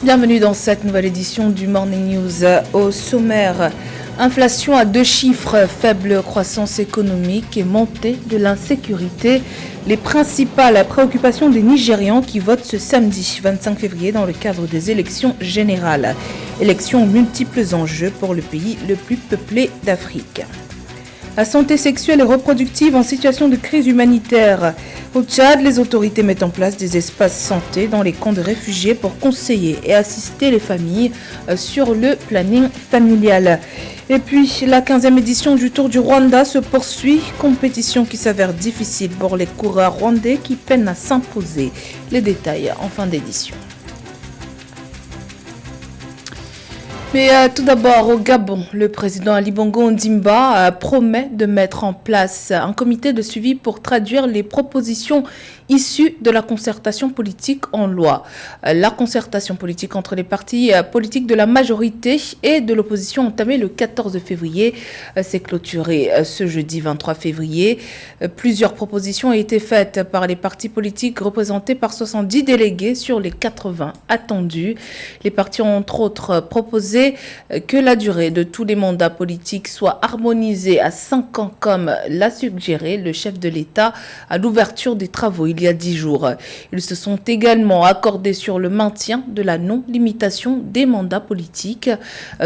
Bienvenue dans cette nouvelle édition du Morning News. Au sommaire, inflation à 2 chiffres, faible croissance économique et montée de l'insécurité. Les principales préoccupations des Nigérians qui votent ce samedi 25 février dans le cadre des élections générales. Élections aux multiples enjeux pour le pays le plus peuplé d'Afrique. La santé sexuelle et reproductive en situation de crise humanitaire. Au Tchad, les autorités mettent en place des espaces santé dans les camps de réfugiés pour conseiller et assister les familles sur le planning familial. Et puis, la 15e édition du Tour du Rwanda se poursuit. Compétition qui s'avère difficile pour les coureurs rwandais qui peinent à s'imposer. Les détails en fin d'édition. Mais tout d'abord, au Gabon, le président Ali Bongo Ondimba promet de mettre en place un comité de suivi pour traduire les propositions issues de la concertation politique en loi. La concertation politique entre les partis politiques de la majorité et de l'opposition entamée le 14 février s'est clôturée ce jeudi 23 février. Plusieurs propositions ont été faites par les partis politiques représentés par 70 délégués sur les 80 attendus. Les partis ont entre autres proposé que la durée de tous les mandats politiques soit harmonisée à 5 ans comme l'a suggéré le chef de l'État à l'ouverture des travaux il y a 10 jours. Ils se sont également accordés sur le maintien de la non-limitation des mandats politiques.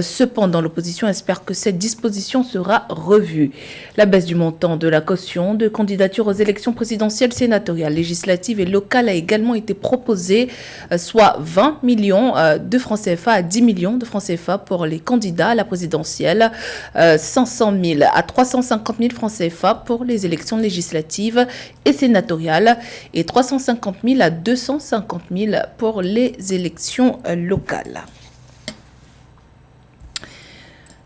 Cependant, l'opposition espère que cette disposition sera revue. La baisse du montant de la caution de candidature aux élections présidentielles, sénatoriales, législatives et locales a également été proposée, soit 20 millions de francs CFA à 10 millions de francs CFA pour les candidats à la présidentielle, 500 000 à 350 000 francs CFA pour les élections législatives et sénatoriales et 350 000 à 250 000 pour les élections locales.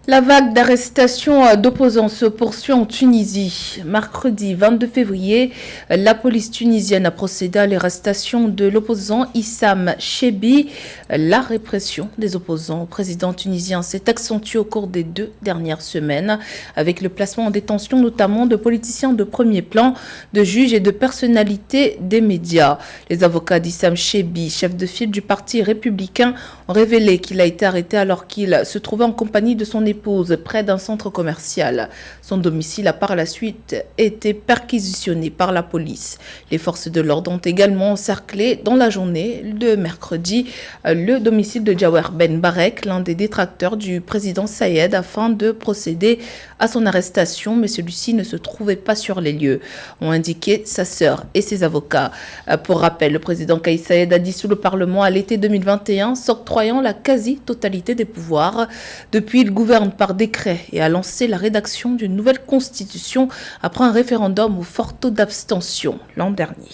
La vague d'arrestations d'opposants se poursuit en Tunisie. Mercredi 22 février, la police tunisienne a procédé à l'arrestation de l'opposant Issam Chebbi. La répression des opposants au président tunisien s'est accentuée au cours des 2 dernières semaines, avec le placement en détention notamment de politiciens de premier plan, de juges et de personnalités des médias. Les avocats d'Issam Chebbi, chef de file du parti républicain, ont révélé qu'il a été arrêté alors qu'il se trouvait en compagnie de son épouse près d'un centre commercial. Son domicile a par la suite été perquisitionné par la police. Les forces de l'ordre ont également encerclé dans la journée de mercredi le domicile de Jawer Ben Barek, l'un des détracteurs du président Sayed, afin de procéder à son arrestation, mais celui-ci ne se trouvait pas sur les lieux, ont indiqué sa sœur et ses avocats. Pour rappel, le président Kais Sayed a dissous le Parlement à l'été 2021, s'octroyant la quasi-totalité des pouvoirs. Depuis, il gouverne par décret et a lancé la rédaction d'une nouvelle constitution après un référendum au fort taux d'abstention l'an dernier.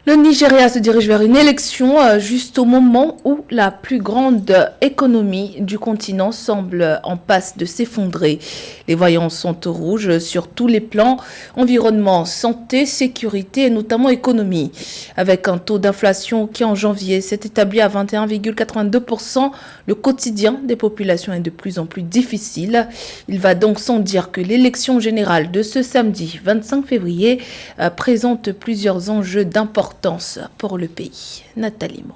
Le Nigeria se dirige vers une élection juste au moment où la plus grande économie du continent semble en passe de s'effondrer. Les voyants sont au rouge sur tous les plans, environnement, santé, sécurité et notamment économie. Avec un taux d'inflation qui en janvier s'est établi à 21,82%, le quotidien des populations est de plus en plus difficile. Il va donc sans dire que l'élection générale de ce samedi 25 février présente plusieurs enjeux d'importance pour le pays. Nathalie Mo.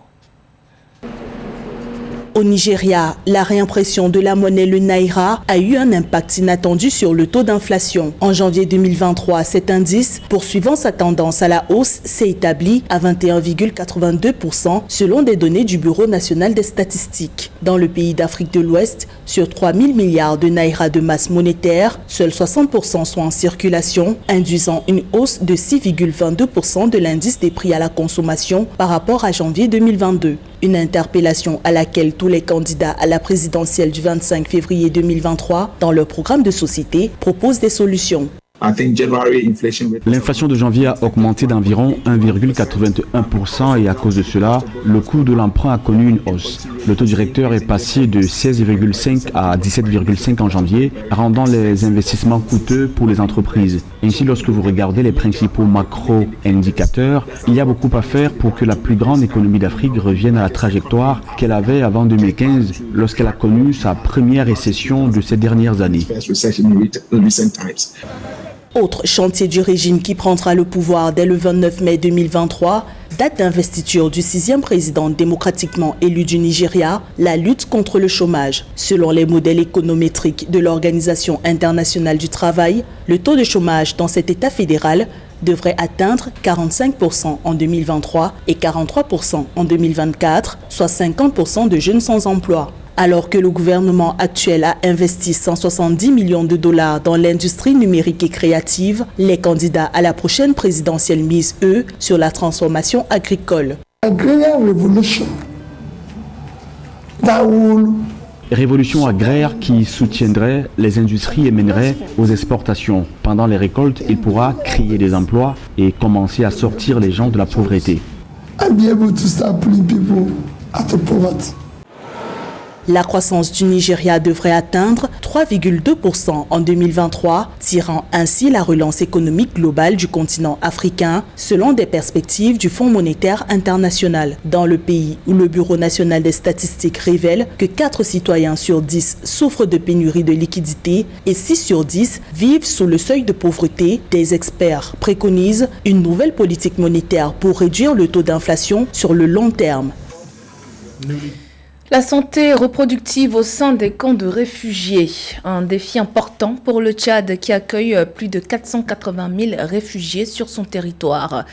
Au Nigeria, la réimpression de la monnaie le naira a eu un impact inattendu sur le taux d'inflation. En janvier 2023, cet indice, poursuivant sa tendance à la hausse, s'est établi à 21,82% selon des données du Bureau national des statistiques. Dans le pays d'Afrique de l'Ouest, sur 3 000 milliards de naira de masse monétaire, seuls 60% sont en circulation, induisant une hausse de 6,22% de l'indice des prix à la consommation par rapport à janvier 2022. Une interpellation à laquelle tous les candidats à la présidentielle du 25 février 2023, dans leur programme de société, proposent des solutions. L'inflation de janvier a augmenté d'environ 1,81% et à cause de cela, le coût de l'emprunt a connu une hausse. Le taux directeur est passé de 16,5 à 17,5 en janvier, rendant les investissements coûteux pour les entreprises. Ainsi, lorsque vous regardez les principaux macro-indicateurs, il y a beaucoup à faire pour que la plus grande économie d'Afrique revienne à la trajectoire qu'elle avait avant 2015, lorsqu'elle a connu sa première récession de ces dernières années. Autre chantier du régime qui prendra le pouvoir dès le 29 mai 2023, Date d'investiture du 6e président démocratiquement élu du Nigeria, la lutte contre le chômage. Selon les modèles économétriques de l'Organisation internationale du travail, le taux de chômage dans cet État fédéral devrait atteindre 45% en 2023 et 43% en 2024, soit 50% de jeunes sans emploi. Alors que le gouvernement actuel a investi 170 millions de dollars dans l'industrie numérique et créative, les candidats à la prochaine présidentielle misent, eux, sur la transformation agricole. Révolution agraire qui soutiendrait les industries et mènerait aux exportations. Pendant les récoltes, il pourra créer des emplois et commencer à sortir les gens de la pauvreté. La croissance du Nigeria devrait atteindre 3,2% en 2023, tirant ainsi la relance économique globale du continent africain, selon des perspectives du Fonds monétaire international. Dans le pays où le Bureau national des statistiques révèle que 4 citoyens sur 10 souffrent de pénurie de liquidités et 6 sur 10 vivent sous le seuil de pauvreté, des experts préconisent une nouvelle politique monétaire pour réduire le taux d'inflation sur le long terme. La santé reproductive au sein des camps de réfugiés, un défi important pour le Tchad qui accueille plus de 480 000 réfugiés sur son territoire.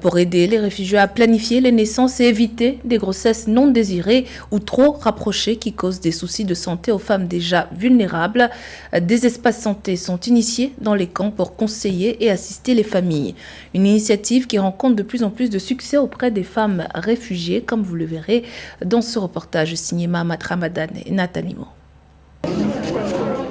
Pour aider les réfugiés à planifier les naissances et éviter des grossesses non désirées ou trop rapprochées qui causent des soucis de santé aux femmes déjà vulnérables, des espaces santé sont initiés dans les camps pour conseiller et assister les familles. Une initiative qui rencontre de plus en plus de succès auprès des femmes réfugiées, comme vous le verrez dans ce reportage signé Mahamat Ramadan et Nathanimo.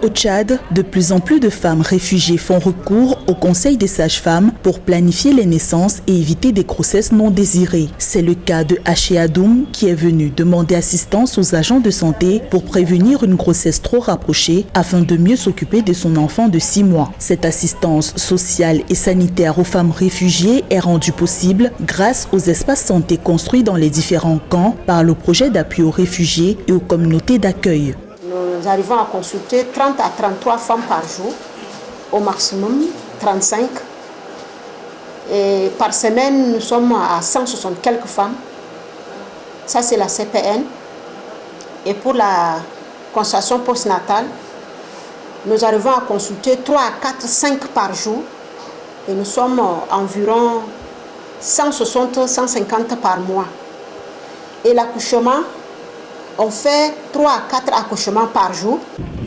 Au Tchad, de plus en plus de femmes réfugiées font recours au Conseil des sages-femmes pour planifier les naissances et éviter des grossesses non désirées. C'est le cas de Haché Adoum qui est venu demander assistance aux agents de santé pour prévenir une grossesse trop rapprochée afin de mieux s'occuper de son enfant de 6 mois. Cette assistance sociale et sanitaire aux femmes réfugiées est rendue possible grâce aux espaces santé construits dans les différents camps par le projet d'appui aux réfugiés et aux communautés d'accueil. Nous arrivons à consulter 30 à 33 femmes par jour, au maximum 35. Et par semaine, nous sommes à 160 quelques femmes. Ça, c'est la CPN. Et pour la consultation postnatale, nous arrivons à consulter 3 à 4, 5 par jour. Et nous sommes environ 160, 150 par mois. Et l'accouchement, on fait 3 à 4 accouchements par jour.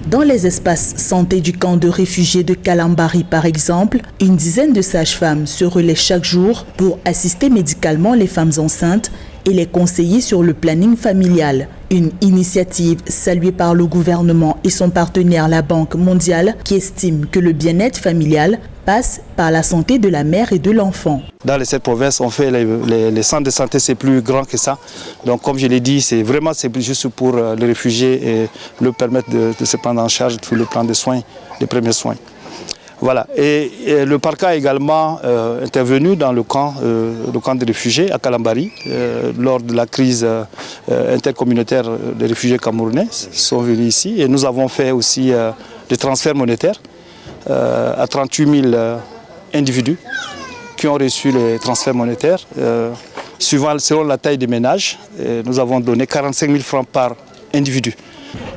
Dans les espaces santé du camp de réfugiés de Kalambari, par exemple, une dizaine de sages-femmes se relaient chaque jour pour assister médicalement les femmes enceintes et les conseiller sur le planning familial. Une initiative saluée par le gouvernement et son partenaire, la Banque mondiale, qui estime que le bien-être familial passe par la santé de la mère et de l'enfant. Dans les 7 provinces, on fait les centres de santé, c'est plus grand que ça. Donc comme je l'ai dit, c'est juste pour les réfugiés et leur permettre de se prendre en charge tout le plan de soins, les premiers soins. Voilà. Et le parc a également intervenu dans le camp des réfugiés à Kalambari lors de la crise intercommunautaire des réfugiés camerounais sont venus ici. Et nous avons fait aussi des transferts monétaires à 38 000 individus qui ont reçu les transferts monétaires. Selon la taille des ménages, nous avons donné 45 000 francs par individu.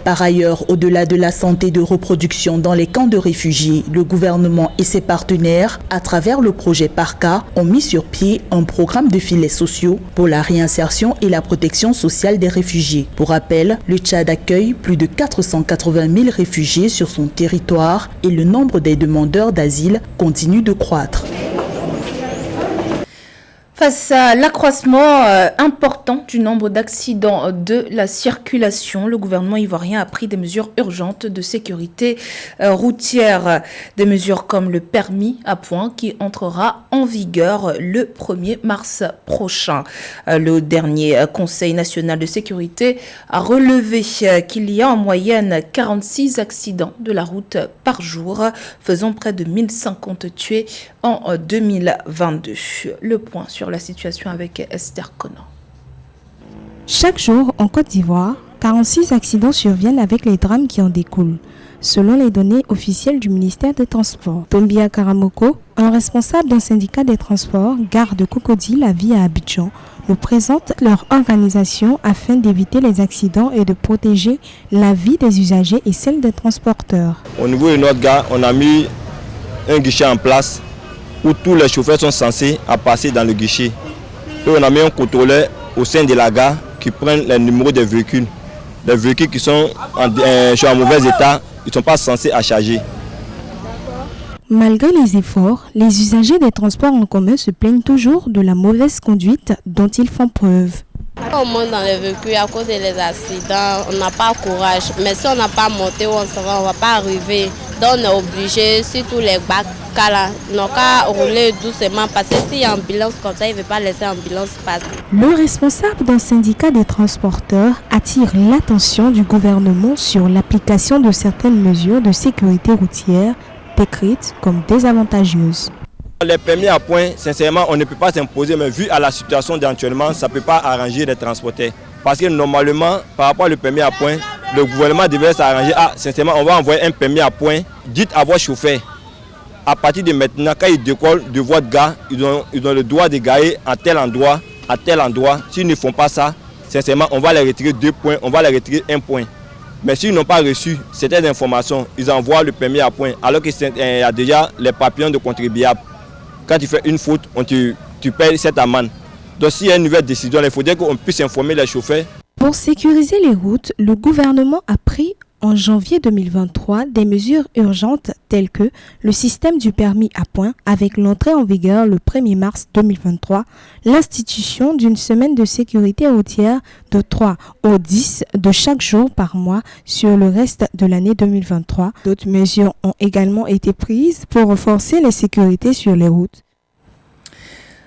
Par ailleurs, au-delà de la santé de reproduction dans les camps de réfugiés, le gouvernement et ses partenaires, à travers le projet PARCA, ont mis sur pied un programme de filets sociaux pour la réinsertion et la protection sociale des réfugiés. Pour rappel, le Tchad accueille plus de 480 000 réfugiés sur son territoire et le nombre des demandeurs d'asile continue de croître. Face à l'accroissement important du nombre d'accidents de la circulation, le gouvernement ivoirien a pris des mesures urgentes de sécurité routière. Des mesures comme le permis à points qui entrera en vigueur le 1er mars prochain. Le dernier Conseil national de sécurité a relevé qu'il y a en moyenne 46 accidents de la route par jour, faisant près de 1050 tués en 2022. Le point sur la situation avec Esther Conan. Chaque jour en Côte d'Ivoire, 46 accidents surviennent avec les drames qui en découlent, selon les données officielles du ministère des Transports. Tombia Karamoko, un responsable d'un syndicat des transports, Gare de Cocody, la vie à Abidjan, nous présente leur organisation afin d'éviter les accidents et de protéger la vie des usagers et celle des transporteurs. Au niveau de notre gare, on a mis un guichet en place où tous les chauffeurs sont censés passer dans le guichet. Et on a mis un contrôleur au sein de la gare qui prend les numéros des véhicules. Les véhicules qui sont en mauvais état, ils ne sont pas censés à charger. Malgré les efforts, les usagers des transports en commun se plaignent toujours de la mauvaise conduite dont ils font preuve. Quand on monte dans les véhicules à cause des accidents, on n'a pas courage. Mais si on n'a pas monté où on s'en va, on ne va pas arriver. Donc on est obligé, si tous les bacs là, n'ont qu'à rouler doucement parce que s'il y a une ambulance comme ça, il ne veut pas laisser l'ambulance passer. Le responsable d'un syndicat des transporteurs attire l'attention du gouvernement sur l'application de certaines mesures de sécurité routière décrites comme désavantageuses. Les permis à points, sincèrement, on ne peut pas s'imposer, mais vu à la situation d'actuellement, ça ne peut pas arranger les transporteurs. Parce que normalement, par rapport au permis à points, le gouvernement devrait s'arranger. Sincèrement, on va envoyer un permis à points. Dites à vos chauffeurs, à partir de maintenant, quand ils décollent de votre gare, ils ont le droit de garer à tel endroit, à tel endroit. S'ils ne font pas ça, sincèrement, on va les retirer 2 points, on va les retirer 1 point. Mais s'ils n'ont pas reçu certaines informations, ils envoient le permis à point, alors qu'il y a déjà les papillons de contribuables. Quand tu fais une faute, tu payes cette amende. Donc s'il y a une nouvelle décision, il faudrait qu'on puisse informer les chauffeurs. Pour sécuriser les routes, le gouvernement a pris en janvier 2023 des mesures urgentes telles que le système du permis à points avec l'entrée en vigueur le 1er mars 2023, l'institution d'une semaine de sécurité routière de 3 au 10 de chaque jour par mois sur le reste de l'année 2023. D'autres mesures ont également été prises pour renforcer la sécurité sur les routes.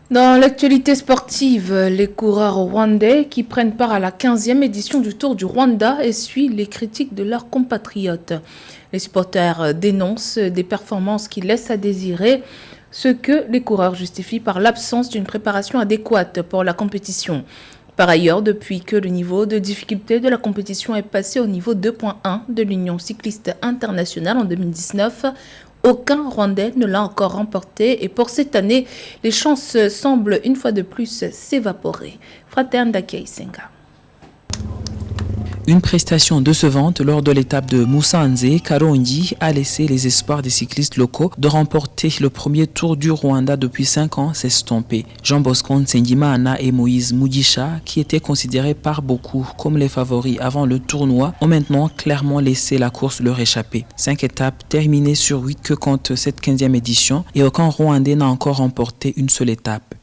Dans l'actualité sportive, les coureurs rwandais qui prennent part à la 15e édition du Tour du Rwanda essuient les critiques de leurs compatriotes. Les supporters dénoncent des performances qui laissent à désirer, ce que les coureurs justifient par l'absence d'une préparation adéquate pour la compétition. Par ailleurs, depuis que le niveau de difficulté de la compétition est passé au niveau 2.1 de l'Union cycliste internationale en 2019, aucun Rwandais ne l'a encore remporté et pour cette année, les chances semblent une fois de plus s'évaporer. Fraterne Dakia Isenga. Une prestation décevante lors de l'étape de Musanze, Karongi a laissé les espoirs des cyclistes locaux de remporter le premier Tour du Rwanda depuis 5 ans s'estomper. Jean Bosco Nsengimana et Moïse Mugisha, qui étaient considérés par beaucoup comme les favoris avant le tournoi, ont maintenant clairement laissé la course leur échapper. 5 étapes terminées sur 8 que compte cette 15e édition et aucun Rwandais n'a encore remporté une seule étape.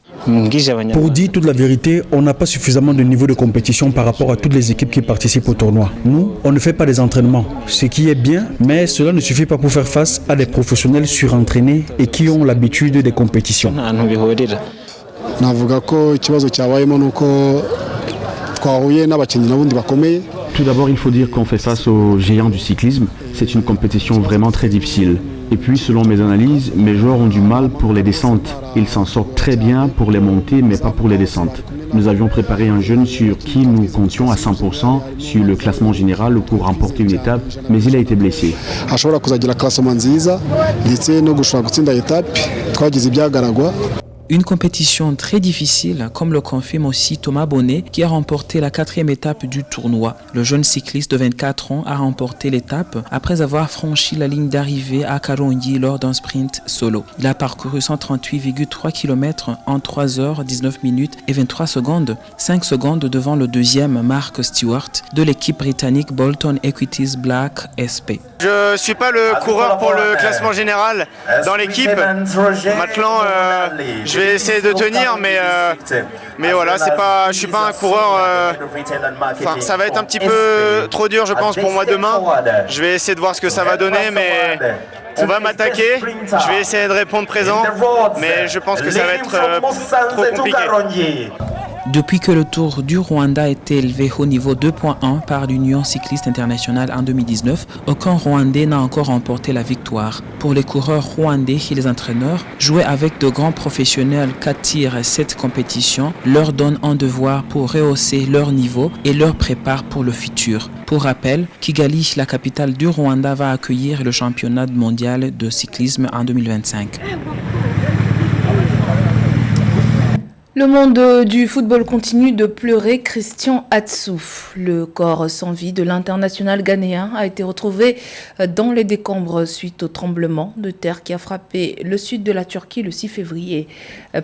Pour dire toute la vérité, on n'a pas suffisamment de niveau de compétition par rapport à toutes les équipes qui participent au tournoi. Nous, on ne fait pas des entraînements, ce qui est bien, mais cela ne suffit pas pour faire face à des professionnels surentraînés et qui ont l'habitude des compétitions. Tout d'abord, il faut dire qu'on fait face aux géants du cyclisme. C'est une compétition vraiment très difficile. Et puis, selon mes analyses, mes joueurs ont du mal pour les descentes. Ils s'en sortent très bien pour les montées, mais pas pour les descentes. Nous avions préparé un jeune sur qui nous comptions à 100% sur le classement général pour remporter une étape, mais il a été blessé. Une compétition très difficile, comme le confirme aussi Thomas Bonnet, qui a remporté la 4e étape du tournoi. Le jeune cycliste de 24 ans a remporté l'étape après avoir franchi la ligne d'arrivée à Karongi lors d'un sprint solo. Il a parcouru 138,3 km en 3 heures 19 minutes et 23 secondes, 5 secondes devant le deuxième Mark Stewart de l'équipe britannique Bolton Equities Black SP. Je ne suis pas le coureur pour le classement général dans l'équipe. Maintenant, je vais essayer de tenir, mais voilà, je suis pas un coureur. Ça va être un petit peu trop dur, je pense, pour moi demain. Je vais essayer de voir ce que ça va donner, mais on va m'attaquer. Je vais essayer de répondre présent, mais je pense que ça va être trop compliqué. Depuis que le Tour du Rwanda a été élevé au niveau 2.1 par l'Union cycliste internationale en 2019, aucun Rwandais n'a encore remporté la victoire. Pour les coureurs rwandais et les entraîneurs, jouer avec de grands professionnels qu'attire cette compétition leur donne un devoir pour rehausser leur niveau et leur prépare pour le futur. Pour rappel, Kigali, la capitale du Rwanda, va accueillir le championnat mondial de cyclisme en 2025. Le monde du football continue de pleurer Christian Atsu. Le corps sans vie de l'international ghanéen a été retrouvé dans les décombres suite au tremblement de terre qui a frappé le sud de la Turquie le 6 février.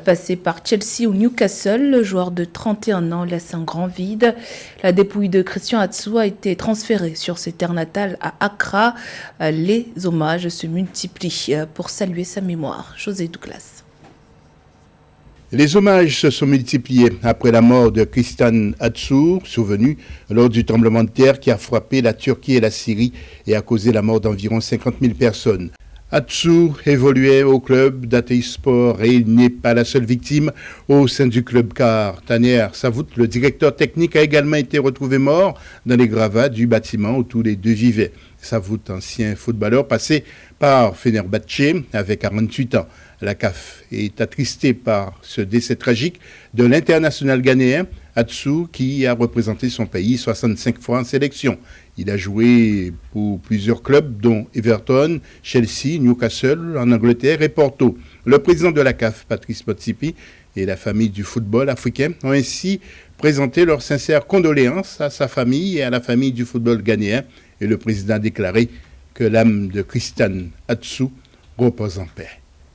Passé par Chelsea ou Newcastle, le joueur de 31 ans laisse un grand vide. La dépouille de Christian Atsu a été transférée sur ses terres natales à Accra. Les hommages se multiplient pour saluer sa mémoire. José Douglas. Les hommages se sont multipliés après la mort de Christian Atsu, survenu lors du tremblement de terre qui a frappé la Turquie et la Syrie et a causé la mort d'environ 50 000 personnes. Atsu évoluait au club d'Atayspor et il n'est pas la seule victime au sein du club car Taner Savout, le directeur technique, a également été retrouvé mort dans les gravats du bâtiment où tous les deux vivaient. Savout, ancien footballeur, passé par Fenerbahçe avec 48 ans. La CAF est attristée par ce décès tragique de l'international ghanéen Atsu qui a représenté son pays 65 fois en sélection. Il a joué pour plusieurs clubs dont Everton, Chelsea, Newcastle en Angleterre et Porto. Le président de la CAF, Patrice Motsepe, et la famille du football africain ont ainsi présenté leurs sincères condoléances à sa famille et à la famille du football ghanéen. Et le président a déclaré que l'âme de Christian Atsu repose en paix.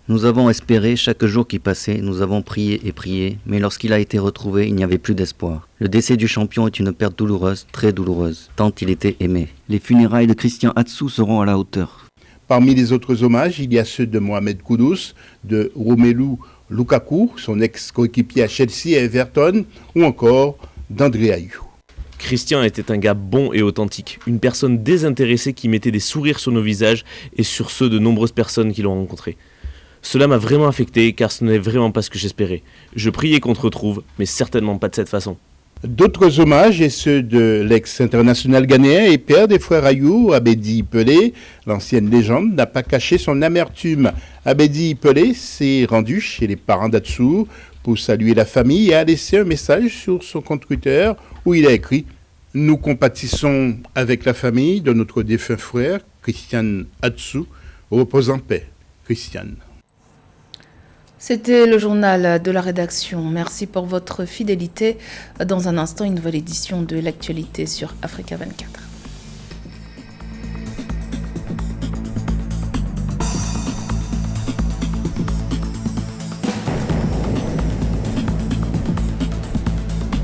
Nous avons espéré chaque jour qui passait, nous avons prié et prié, mais lorsqu'il a été retrouvé, il n'y avait plus d'espoir. Le décès du champion est une perte douloureuse, très douloureuse, tant il était aimé. Les funérailles de Christian Atsu seront à la hauteur. Parmi les autres hommages, il y a ceux de Mohamed Kudus, de Romelu Lukaku, son ex-coéquipier à Chelsea et Everton, ou encore d'André Ayew. Christian était un gars bon et authentique, une personne désintéressée qui mettait des sourires sur nos visages et sur ceux de nombreuses personnes qui l'ont rencontré. Cela m'a vraiment affecté car ce n'est vraiment pas ce que j'espérais. Je priais qu'on te retrouve, mais certainement pas de cette façon. D'autres hommages et ceux de l'ex-international ghanéen et père des frères Ayew, Abedi Pelé, l'ancienne légende, n'a pas caché son amertume. Abedi Pelé s'est rendu chez les parents d'Atsu pour saluer la famille et a laissé un message sur son compte Twitter où il a écrit « Nous compatissons avec la famille de notre défunt frère, Christian Atsu, repose en paix, Christian ». C'était le journal de la rédaction. Merci pour votre fidélité. Dans un instant, une nouvelle édition de l'actualité sur Africa 24.